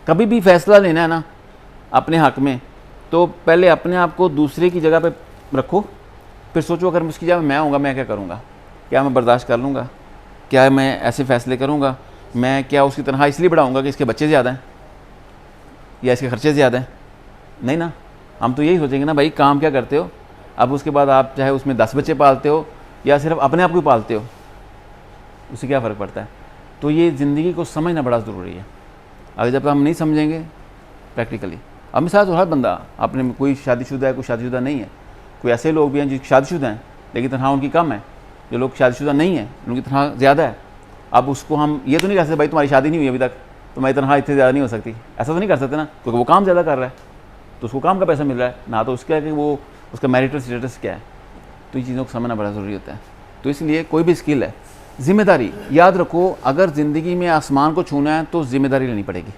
कभी भी फैसला लेना है ना अपने हक़ में, तो पहले अपने आप को दूसरे की जगह पे रखो, फिर सोचो अगर उसकी जगह मैं होऊंगा मैं क्या करूँगा, क्या मैं बर्दाश्त कर लूँगा, क्या मैं ऐसे फ़ैसले करूँगा, मैं क्या उसकी तनख्वाह इसलिए बढ़ाऊँगा कि इसके बच्चे ज़्यादा हैं या इसके खर्चे ज़्यादा हैं? नहीं ना, हम तो यही सोचेंगे ना भाई काम क्या करते हो, अब उसके बाद आप चाहे उसमें 10 बच्चे पालते हो या सिर्फ अपने आप को पालते हो, उससे क्या फ़र्क पड़ता है? तो ये ज़िंदगी को समझना बड़ा ज़रूरी है। अगर जब हम नहीं समझेंगे प्रैक्टिकली, अब मिसाल हर बंदा अपने में, कोई शादीशुदा है कोई शादीशुदा नहीं है, कोई ऐसे लोग भी हैं जो शादीशुदा हैं लेकिन तनख्वाह उनकी कम है, जो लोग शादीशुदा नहीं हैं उनकी तनख्वाह ज़्यादा है। अब उसको हम ये तो नहीं कह सकते भाई तुम्हारी शादी नहीं हुई अभी तक, तुम्हारी तनख्वाह इतनी ज़्यादा नहीं हो सकती, ऐसा तो नहीं कर सकते ना, क्योंकि वो काम ज़्यादा कर रहा है तो उसको काम का पैसा मिल रहा है ना, तो उसका कि वो उसका मैरिटल स्टेटस क्या है। तो इन चीज़ों को समझना बड़ा ज़रूरी होता है। तो इसलिए कोई भी स्किल है, ज़िम्मेदारी याद रखो, अगर ज़िंदगी में आसमान को छूना है तो ज़िम्मेदारी लेनी पड़ेगी।